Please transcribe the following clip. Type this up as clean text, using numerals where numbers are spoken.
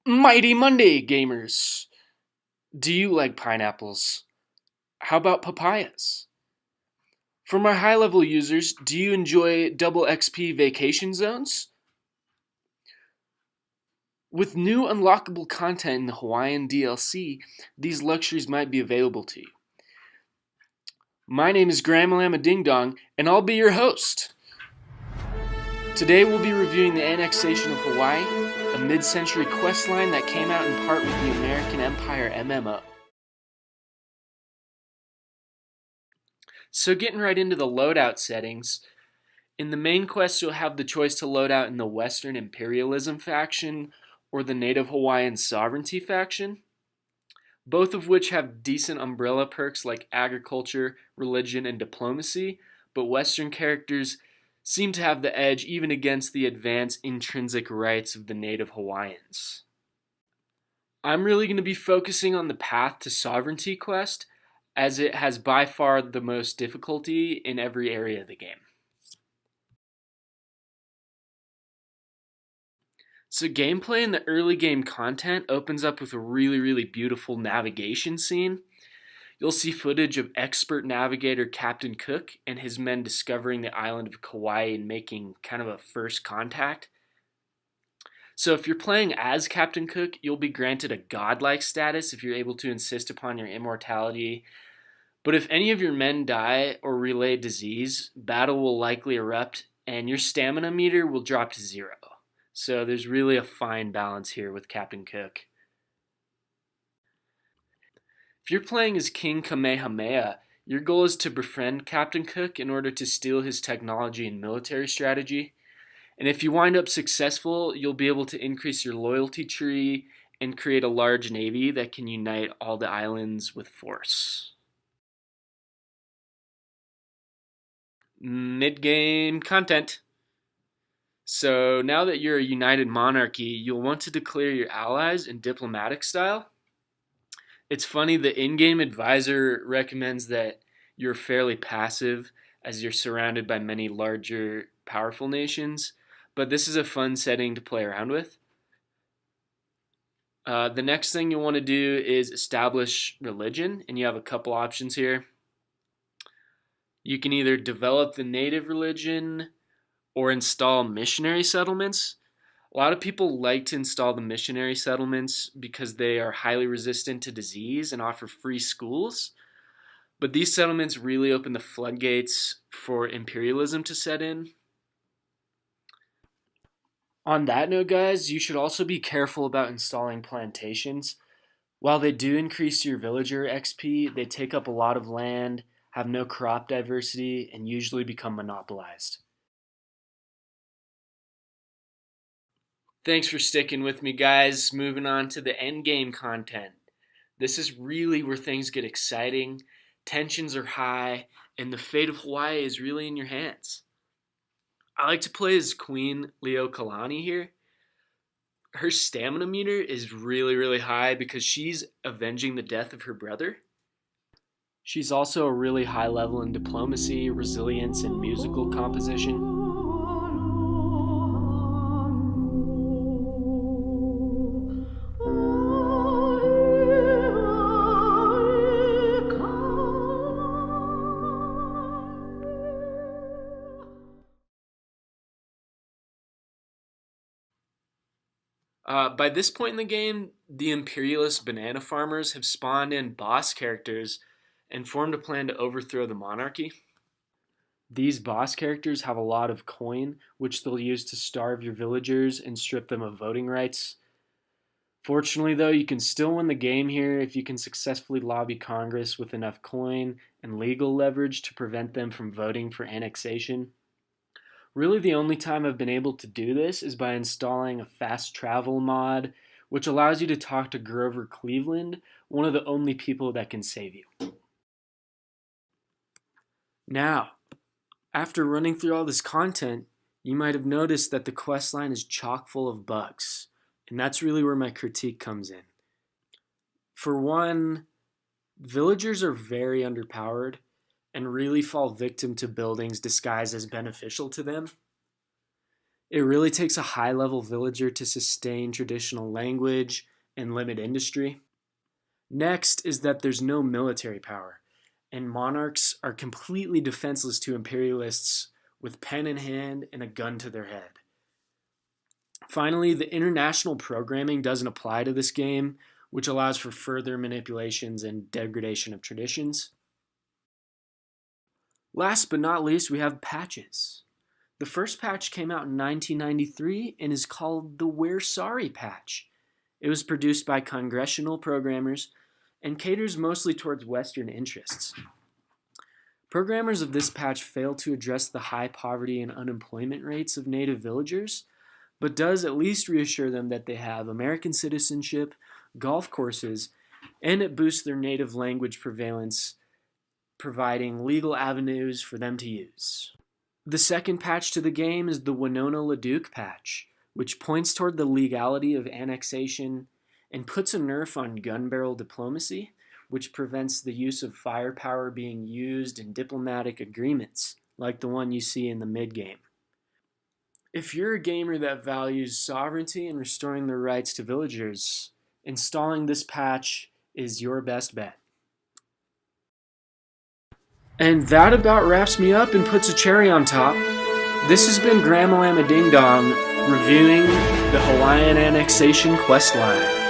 Mighty Monday, gamers! Do you like pineapples? How about papayas? For my high level users, do you enjoy double XP vacation zones? With new unlockable content in the Hawaiian DLC, these luxuries might be available to you. My name is Gramalama Ding Dong, and I'll be your host. Today we'll be reviewing the annexation of Hawaii, a mid-century questline that came out in part with the American Empire MMO. So getting right into the loadout settings, in the main quest you'll have the choice to load out in the Western Imperialism faction or the Native Hawaiian Sovereignty faction, both of which have decent umbrella perks like agriculture, religion, and diplomacy, but Western characters seem to have the edge even against the advanced intrinsic rights of the Native Hawaiians. I'm really going to be focusing on the Path to Sovereignty quest, as it has by far the most difficulty in every area of the game. So gameplay in the early game content opens up with a really beautiful navigation scene. You'll see footage of expert navigator Captain Cook and his men discovering the island of Kauai and making kind of a first contact. So if you're playing as Captain Cook, you'll be granted a godlike status if you're able to insist upon your immortality. But if any of your men die or relay disease, battle will likely erupt and your stamina meter will drop to 0. So there's really a fine balance here with Captain Cook. If you're playing as King Kamehameha, your goal is to befriend Captain Cook in order to steal his technology and military strategy. And if you wind up successful, you'll be able to increase your loyalty tree and create a large navy that can unite all the islands with force. Mid-game content. So now that you're a united monarchy, you'll want to declare your allies in diplomatic style. It's funny, the in-game advisor recommends that you're fairly passive as you're surrounded by many larger, powerful nations, but this is a fun setting to play around with. The next thing you'll want to do is establish religion, and you have a couple options here. You can either develop the native religion or install missionary settlements. A lot of people like to install the missionary settlements because they are highly resistant to disease and offer free schools. But these settlements really open the floodgates for imperialism to set in. On that note, guys, you should also be careful about installing plantations. While they do increase your villager XP, they take up a lot of land, have no crop diversity, and usually become monopolized. Thanks for sticking with me, guys. Moving on to the endgame content. This is really where things get exciting, tensions are high, and the fate of Hawaii is really in your hands. I like to play as Queen Leo Kalani here. Her stamina meter is really high because she's avenging the death of her brother. She's also a really high level in diplomacy, resilience, and musical composition. By this point in the game, the imperialist banana farmers have spawned in boss characters and formed a plan to overthrow the monarchy. These boss characters have a lot of coin, which they'll use to starve your villagers and strip them of voting rights. Fortunately, though, you can still win the game here if you can successfully lobby Congress with enough coin and legal leverage to prevent them from voting for annexation. Really, the only time I've been able to do this is by installing a fast travel mod, which allows you to talk to Grover Cleveland, one of the only people that can save you. Now, after running through all this content, you might have noticed that the questline is chock full of bugs, and that's really where my critique comes in. For one, villagers are very underpowered and really fall victim to buildings disguised as beneficial to them. It really takes a high-level villager to sustain traditional language and limit industry. Next is that there's no military power, and monarchs are completely defenseless to imperialists with pen in hand and a gun to their head. Finally, the international programming doesn't apply to this game, which allows for further manipulations and degradation of traditions. Last but not least, we have patches. The first patch came out in 1993 and is called the We're Sorry patch. It was produced by congressional programmers and caters mostly towards Western interests. Programmers of this patch fail to address the high poverty and unemployment rates of native villagers, but does at least reassure them that they have American citizenship, golf courses, and it boosts their native language prevalence, providing legal avenues for them to use. The second patch to the game is the Winona LaDuke patch, which points toward the legality of annexation and puts a nerf on gun barrel diplomacy, which prevents the use of firepower being used in diplomatic agreements, like the one you see in the mid-game. If you're a gamer that values sovereignty and restoring the rights to villagers, installing this patch is your best bet. And that about wraps me up and puts a cherry on top. This has been Grandma Lama Ding Dong reviewing the Hawaiian Annexation Questline.